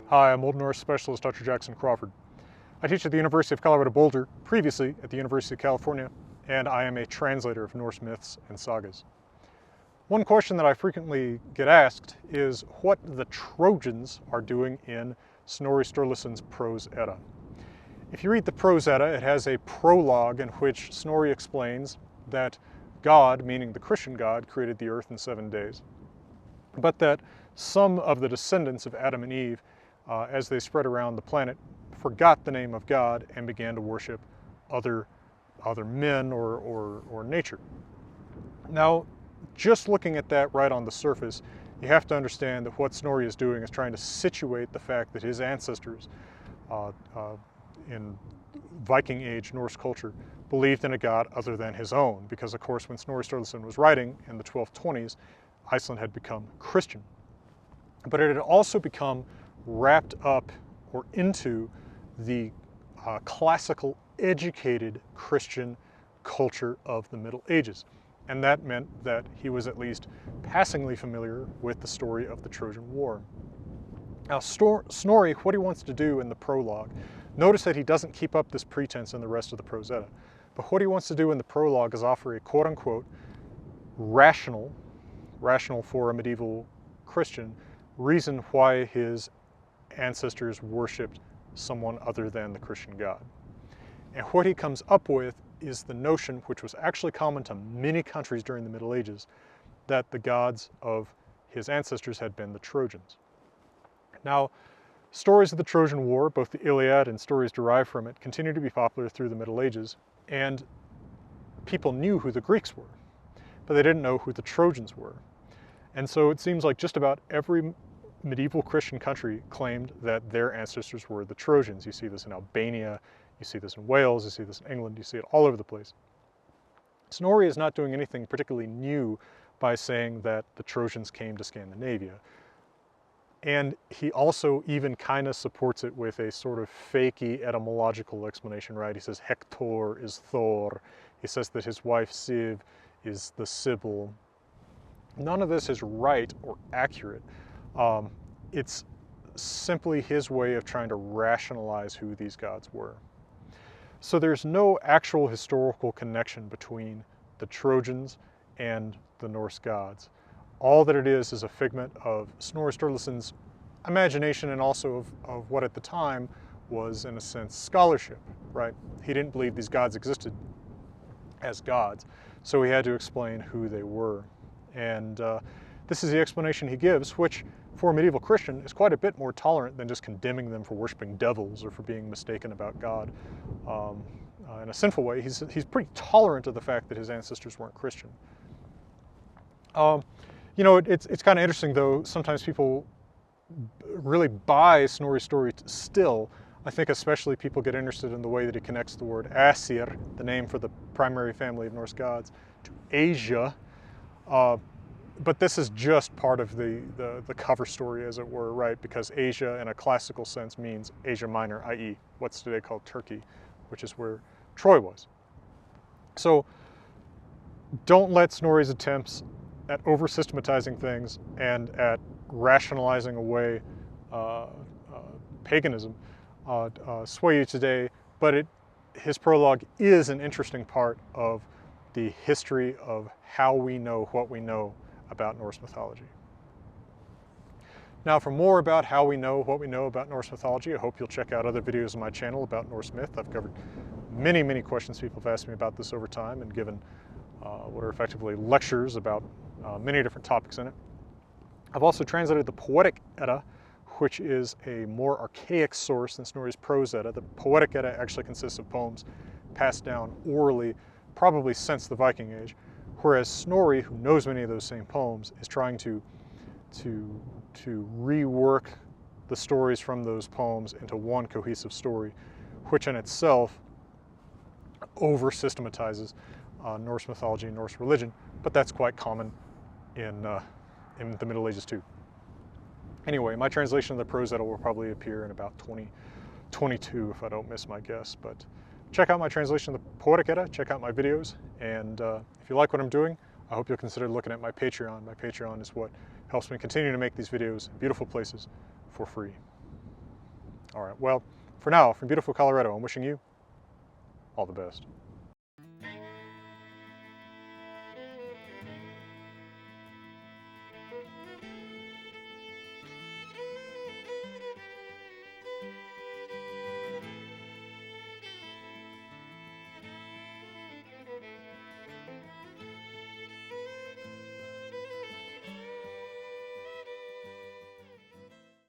Hi, I'm Old Norse specialist Dr. Jackson Crawford. I teach at the University of Colorado Boulder, previously at the University of California, and I am a translator of Norse myths and sagas. One question that I frequently get asked is what the Trojans are doing in Snorri Sturluson's Prose Edda. If you read the Prose Edda, it has a prologue in which Snorri explains that God, meaning the Christian God, created the earth in 7 days, but that some of the descendants of Adam and Eve, as they spread around the planet, forgot the name of God and began to worship other men or nature. Now, just looking at that right on the surface, you have to understand that what Snorri is doing is trying to situate the fact that his ancestors in Viking Age Norse culture believed in a god other than his own, because of course when Snorri Sturluson was writing in the 1220s, Iceland had become Christian. But it had also become wrapped up or into the classical educated Christian culture of the Middle Ages. And that meant that he was at least passingly familiar with the story of the Trojan War. Now Snorri, what he wants to do in the prologue, notice that he doesn't keep up this pretense in the rest of the Prose Edda, but what he wants to do in the prologue is offer a quote-unquote rational for a medieval Christian, reason why his ancestors worshipped someone other than the Christian God. And what he comes up with is the notion, which was actually common to many countries during the Middle Ages, that the gods of his ancestors had been the Trojans. Now, stories of the Trojan War, both the Iliad and stories derived from it, continue to be popular through the Middle Ages, and people knew who the Greeks were, but they didn't know who the Trojans were. And so it seems like just about every medieval Christian country claimed that their ancestors were the Trojans. You see this in Albania, you see this in Wales, you see this in England, you see it all over the place. Snorri is not doing anything particularly new by saying that the Trojans came to Scandinavia. And he also even kind of supports it with a sort of fakey etymological explanation, right? He says Hector is Thor. He says that his wife Siv is the Sibyl. None of this is right or accurate. It's simply his way of trying to rationalize who these gods were. So there's no actual historical connection between the Trojans and the Norse gods. All that it is a figment of Snorri Sturluson's imagination and also of what at the time was, in a sense, scholarship, right? He didn't believe these gods existed as gods, so he had to explain who they were. And this is the explanation he gives, which for a medieval Christian is quite a bit more tolerant than just condemning them for worshiping devils or for being mistaken about God in a sinful way. He's pretty tolerant of the fact that his ancestors weren't Christian. You know, it's kind of interesting though, sometimes people really buy Snorri's story still. I think especially people get interested in the way that he connects the word Asir, the name for the primary family of Norse gods, to Asia. But this is just part of the cover story, as it were, right? Because Asia, in a classical sense, means Asia Minor, i.e. what's today called Turkey, which is where Troy was. So don't let Snorri's attempts at over-systematizing things and at rationalizing away paganism sway you today, but his prologue is an interesting part of the history of how we know what we know about Norse mythology. Now, for more about how we know what we know about Norse mythology, I hope you'll check out other videos on my channel about Norse myth. I've covered many, many questions people have asked me about this over time and given what are effectively lectures about many different topics in it. I've also translated the Poetic Edda, which is a more archaic source than Snorri's Prose Edda. The Poetic Edda actually consists of poems passed down orally, probably since the Viking Age, whereas Snorri, who knows many of those same poems, is trying to rework the stories from those poems into one cohesive story, which in itself over-systematizes Norse mythology and Norse religion, but that's quite common in the Middle Ages too. Anyway, my translation of the Prose Edda will probably appear in about 2022 if I don't miss my guess, but check out my translation of the Poetic Edda, check out my videos, and if you like what I'm doing, I hope you'll consider looking at my Patreon. My Patreon is what helps me continue to make these videos in beautiful places for free. All right, well, for now, from beautiful Colorado, I'm wishing you all the best.